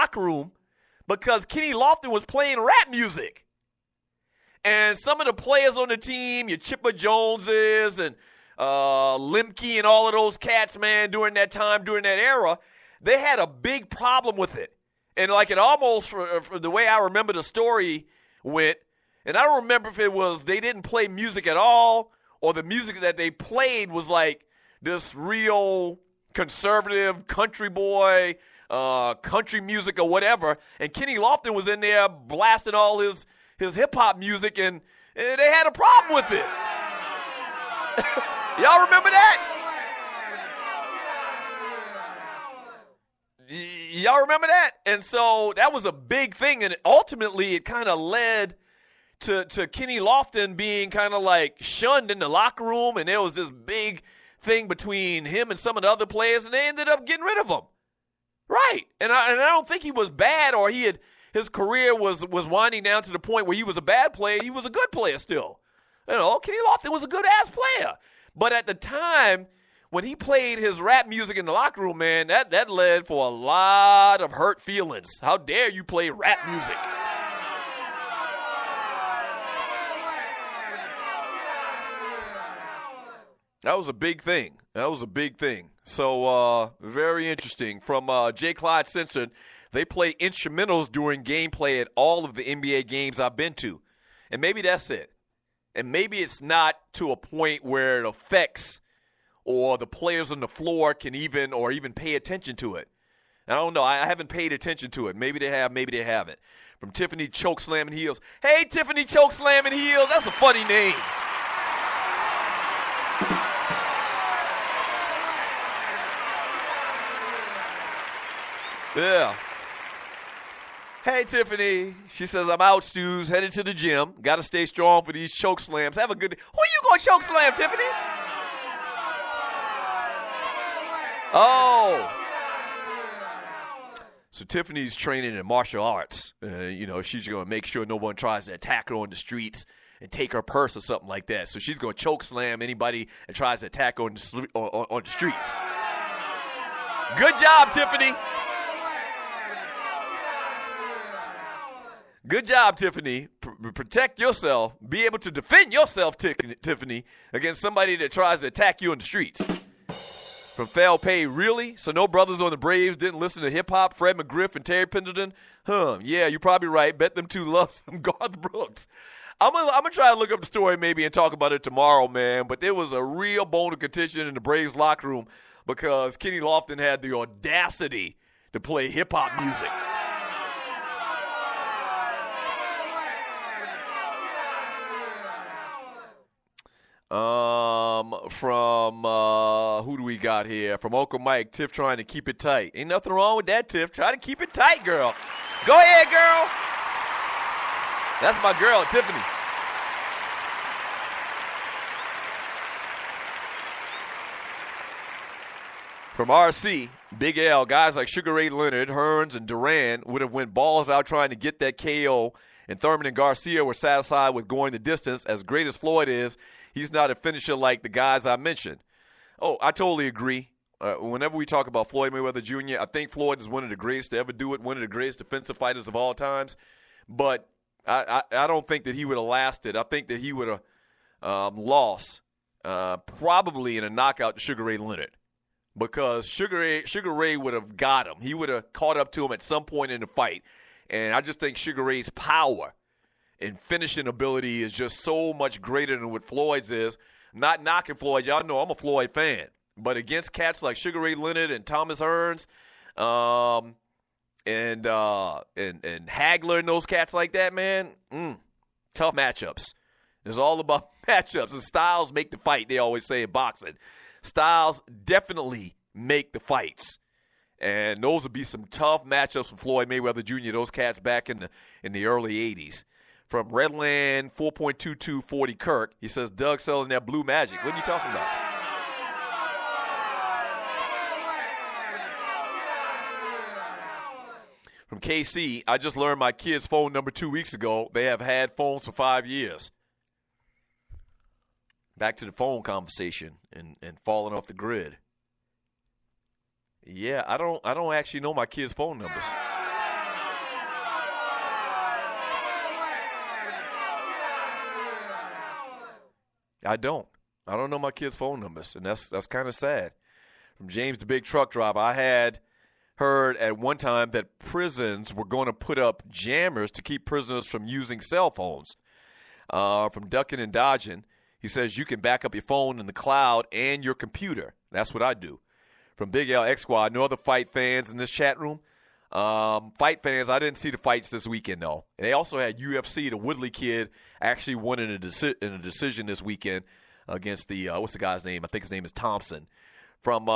locker room because Kenny Lofton was playing rap music. And some of the players on the team, your Chipper Joneses and Limke and all of those cats, man, during that time, during that era, they had a big problem with it. And like it almost, for the way I remember the story went, and I don't remember if it was they didn't play music at all or the music that they played was like this real conservative country boy, country music or whatever. And Kenny Lofton was in there blasting all his hip-hop music, and they had a problem with it. Y'all remember that? Y'all remember that? And so that was a big thing, and ultimately it kind of led to Kenny Lofton being kind of like shunned in the locker room, and there was this big thing between him and some of the other players, and they ended up getting rid of him. Right. And I don't think he was bad or his career was winding down to the point where he was a bad player. He was a good player still. You know, Kenny Lofton was a good-ass player. But at the time, when he played his rap music in the locker room, man, that led for a lot of hurt feelings. How dare you play rap music? That was a big thing. So, very interesting. From J. Clyde Censored, they play instrumentals during gameplay at all of the NBA games I've been to. And maybe that's it. And maybe it's not to a point where it affects or the players on the floor can even pay attention to it. I don't know. I haven't paid attention to it. Maybe they have, maybe they haven't. From Tiffany Chokeslamming Heels. Hey, Tiffany Chokeslamming Heels. That's a funny name. Yeah. Hey, Tiffany. She says, I'm out, Stews, headed to the gym. Got to stay strong for these choke slams. Have a good day. Who you going to choke slam, Tiffany? Oh. So Tiffany's training in martial arts. She's going to make sure no one tries to attack her on the streets and take her purse or something like that. So she's going to choke slam anybody that tries to attack her on the streets. Good job, Tiffany. Good job, Tiffany. Protect yourself. Be able to defend yourself, Tiffany, against somebody that tries to attack you on the streets. From Fail Pay, really? So no brothers on the Braves didn't listen to hip-hop? Fred McGriff and Terry Pendleton? Yeah, you're probably right. Bet them two love some Garth Brooks. I'm gonna try to look up the story maybe and talk about it tomorrow, man. But there was a real bone of contention in the Braves locker room because Kenny Lofton had the audacity to play hip-hop music. From who do we got here? From Uncle Mike, Tiff trying to keep it tight. Ain't nothing wrong with that, Tiff. Try to keep it tight, girl. Go ahead, girl. That's my girl, Tiffany. From RC, Big L, guys like Sugar Ray Leonard, Hearns, and Duran would have went balls out trying to get that KO, and Thurman and Garcia were satisfied with going the distance. As great as Floyd is, he's not a finisher like the guys I mentioned. Oh, I totally agree. Whenever we talk about Floyd Mayweather Jr., I think Floyd is one of the greatest to ever do it, one of the greatest defensive fighters of all times. But I don't think that he would have lasted. I think that he would have lost probably in a knockout to Sugar Ray Leonard because Sugar Ray would have got him. He would have caught up to him at some point in the fight. And I just think Sugar Ray's power and finishing ability is just so much greater than what Floyd's is. Not knocking Floyd. Y'all know I'm a Floyd fan. But against cats like Sugar Ray Leonard and Thomas Hearns and Hagler and those cats like that, man, tough matchups. It's all about matchups. And styles make the fight, they always say in boxing. Styles definitely make the fights. And those would be some tough matchups for Floyd Mayweather Jr., those cats back in the early 80s. From Redland 4.2240 Kirk, he says, Doug selling that blue magic. What are you talking about? From KC, I just learned my kid's phone number 2 weeks ago. They have had phones for 5 years. Back to the phone conversation and falling off the grid. Yeah, I don't actually know my kids' phone numbers. I don't. I don't know my kids' phone numbers, and that's kind of sad. From James, the big truck driver, I had heard at one time that prisons were going to put up jammers to keep prisoners from using cell phones. From Ducking and Dodging, he says you can back up your phone in the cloud and your computer. That's what I do. From Big L X Squad, no other fight fans in this chat room. Fight fans, I didn't see the fights this weekend, though. And they also had UFC. The Woodley kid actually won in a decision this weekend against the, what's the guy's name? I think his name is Thompson. From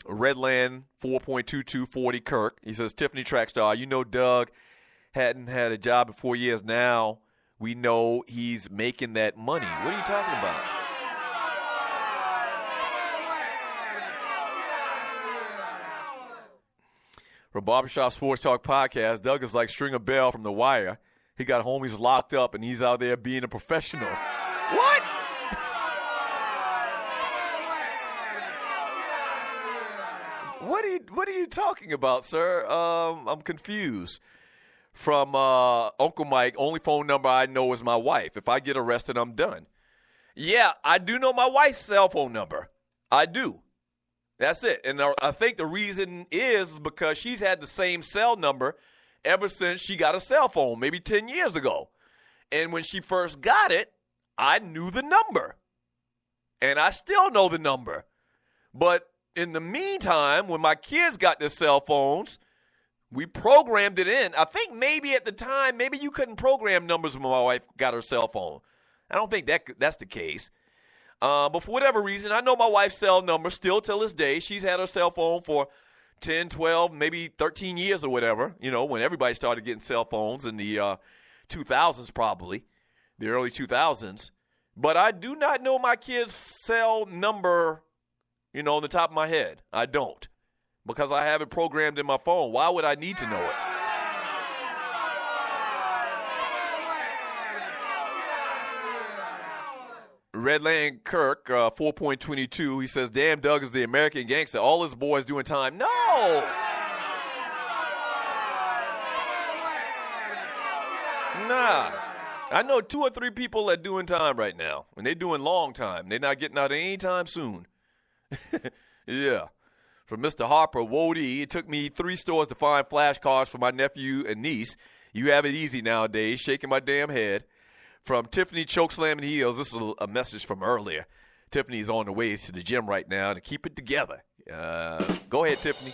Redland 4.2240 Kirk, he says, Tiffany Trackstar, you know Doug hadn't had a job in 4 years. Now we know he's making that money. What are you talking about? From Barbershop Sports Talk Podcast, Doug is like Stringer Bell from The Wire. He got homies locked up, and he's out there being a professional. What? What are you talking about, sir? I'm confused. From Uncle Mike, only phone number I know is my wife. If I get arrested, I'm done. Yeah, I do know my wife's cell phone number. I do. That's it. And I think the reason is because she's had the same cell number ever since she got a cell phone, maybe 10 years ago. And when she first got it, I knew the number. And I still know the number. But in the meantime, when my kids got their cell phones, we programmed it in. I think maybe at the time, maybe you couldn't program numbers when my wife got her cell phone. I don't think that's the case. But for whatever reason, I know my wife's cell number still till this day. She's had her cell phone for 10, 12, maybe 13 years or whatever, when everybody started getting cell phones in the 2000s probably, the early 2000s. But I do not know my kid's cell number, on the top of my head. I don't, because I have it programmed in my phone. Why would I need to know it? Redland Kirk, 4.22, he says, damn, Doug is the American gangster. All his boys doing time. No! Nah. I know 2 or 3 people that doing time right now, and they doing long time. They're not getting out anytime soon. Yeah. From Mr. Harper, Wody, it took me 3 stores to find flashcards for my nephew and niece. You have it easy nowadays, shaking my damn head. From Tiffany Chokeslamming Heels, this is a message from earlier. Tiffany's on the way to the gym right now to keep it together. Go ahead, Tiffany.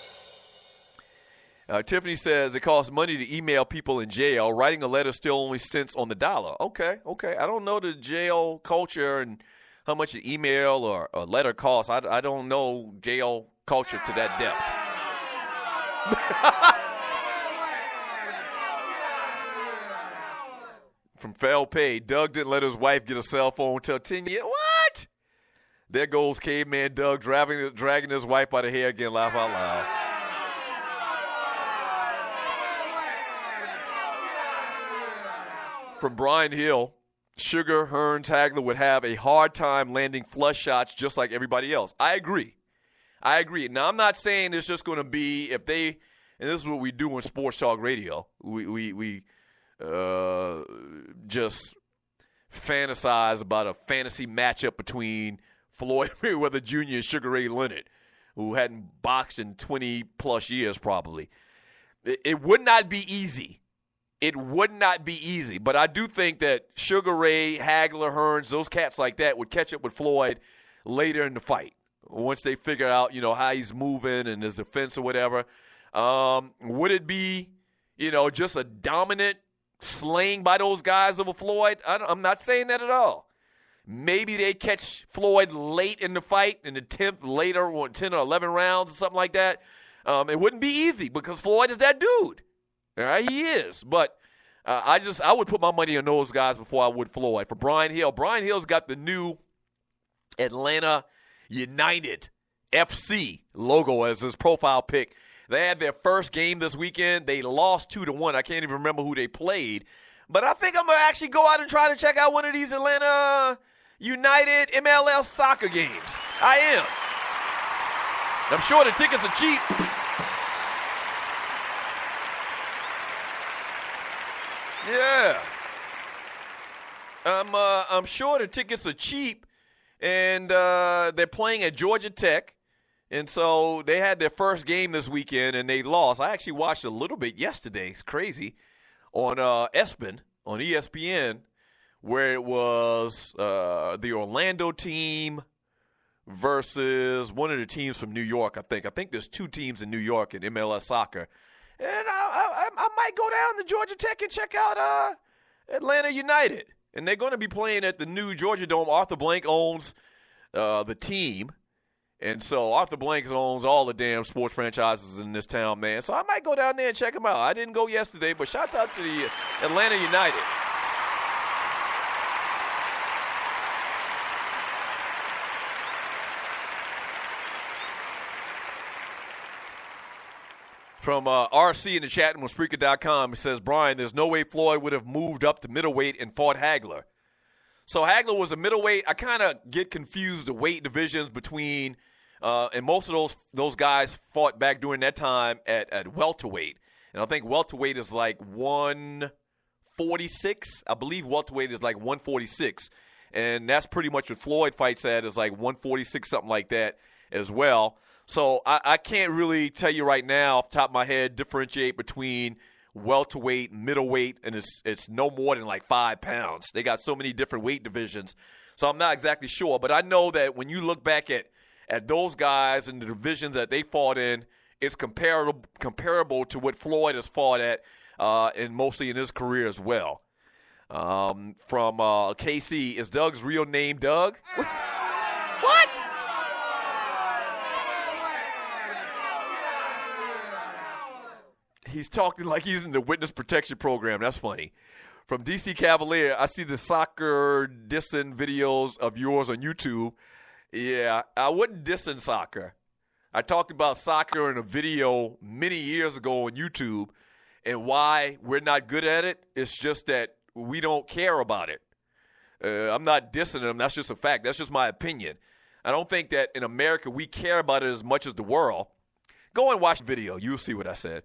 Tiffany says it costs money to email people in jail. Writing a letter still only cents on the dollar. Okay. I don't know the jail culture and how much an email or a letter costs. I don't know jail culture to that depth. From Fail Pay, Doug didn't let his wife get a cell phone until 10 years. What? There goes caveman Doug dragging his wife by the hair again, laugh out loud. From Brian Hill, Sugar, Hearns, Hagler would have a hard time landing flush shots just like everybody else. I agree. Now, I'm not saying it's just going to be if they, and this is what we do in Sports Talk Radio. We just fantasize about a fantasy matchup between Floyd Mayweather Jr. and Sugar Ray Leonard, who hadn't boxed in 20-plus years probably. It would not be easy. But I do think that Sugar Ray, Hagler, Hearns, those cats like that would catch up with Floyd later in the fight once they figure out, how he's moving and his defense or whatever. Would it be, just a dominant slaying by those guys over Floyd? I'm not saying that at all. Maybe they catch Floyd late in the fight, in the 10th, later, 10 or 11 rounds or something like that. It wouldn't be easy because Floyd is that dude. All right, he is. But I would put my money on those guys before I would Floyd. For Brian Hill, Brian Hill's got the new Atlanta United FC logo as his profile pic. They had their first game this weekend. They lost 2-1. I can't even remember who they played. But I think I'm going to actually go out and try to check out one of these Atlanta United MLS soccer games. I am. I'm sure the tickets are cheap. Yeah. I'm sure the tickets are cheap. and they're playing at Georgia Tech. And so they had their first game this weekend, and they lost. I actually watched a little bit yesterday. It's crazy. On ESPN, on ESPN, where it was the Orlando team versus one of the teams from New York, I think. I think there's two teams in New York in MLS soccer. And I might go down to Georgia Tech and check out Atlanta United. And they're going to be playing at the new Georgia Dome. Arthur Blank owns the team. And so Arthur Blank owns all the damn sports franchises in this town, man. So I might go down there and check them out. I didn't go yesterday, but shouts out to the Atlanta United. From RC in the chat room on Spreaker.com, it says, Brian, there's no way Floyd would have moved up to middleweight and fought Hagler. So Hagler was a middleweight. I kind of get confused the weight divisions between, and most of those guys fought back during that time at welterweight. And I think welterweight is like 146. I believe welterweight is like 146. And that's pretty much what Floyd fights at, is like 146, something like that as well. So I can't really tell you right now off the top of my head differentiate between welterweight, middleweight, and it's no more than like 5 pounds. They got so many different weight divisions. So I'm not exactly sure. But I know that when you look back at those guys and the divisions that they fought in, it's comparable to what Floyd has fought at and mostly in his career as well. From KC, is Doug's real name Doug? What? He's talking like he's in the witness protection program. That's funny. From DC Cavalier, I see the soccer dissing videos of yours on YouTube. Yeah, I wouldn't diss in soccer. I talked about soccer in a video many years ago on YouTube, and why we're not good at it. It's just that we don't care about it. I'm not dissing them. That's just a fact. That's just my opinion. I don't think that in America we care about it as much as the world. Go and watch the video. You'll see what I said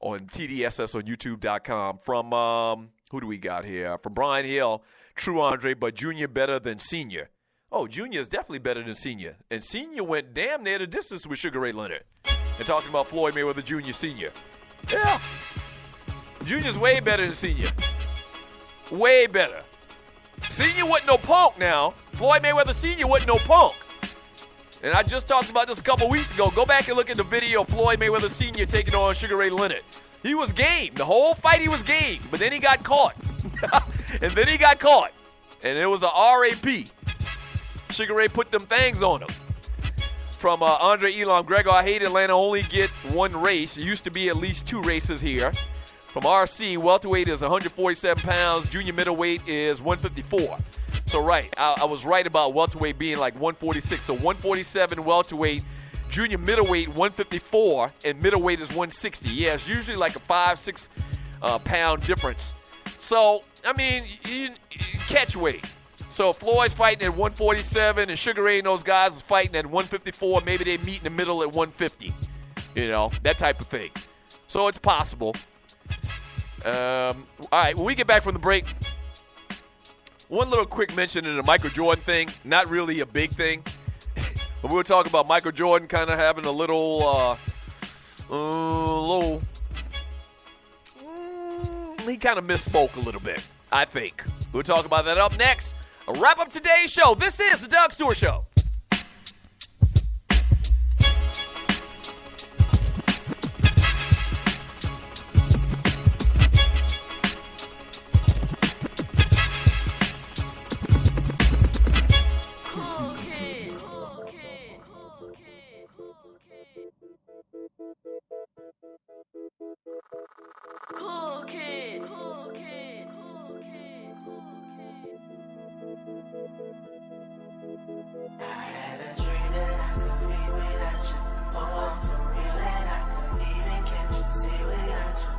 on TDSS on YouTube.com. From, who do we got here? From Brian Hill, true Andre, but Junior better than Senior. Oh, Junior is definitely better than Senior. And Senior went damn near the distance with Sugar Ray Leonard. And talking about Floyd Mayweather Jr. Senior. Yeah. Junior's way better than Senior. Way better. Senior wasn't no punk now. Floyd Mayweather Sr. wasn't no punk. And I just talked about this a couple weeks ago. Go back and look at the video of Floyd Mayweather Sr. taking on Sugar Ray Leonard. He was game. The whole fight he was game. But then he got caught. And it was a RAP. Sugar Ray put them things on him. From Andre Elam, Gregor, I hate Atlanta only get one race. It used to be at least 2 races here. From RC, welterweight is 147 pounds. Junior middleweight is 154. So, right, I was right about welterweight being like 146. So, 147 welterweight, junior middleweight 154, and middleweight is 160. Yeah, it's usually like a 5-6 pound difference. So, I mean, you catch weight. So, Floyd's fighting at 147, and Sugar Ray and those guys is fighting at 154. Maybe they meet in the middle at 150. You know, that type of thing. So, it's possible. All right, when we get back from the break, one little quick mention in the Michael Jordan thing, not really a big thing, but we were talking about Michael Jordan kind of having a little, he kind of misspoke a little bit, I think. We'll talk about that up next. A wrap up today's show. This is the Doug Stewart Show. Oh, I'm for real and I couldn't even catch a scene without you.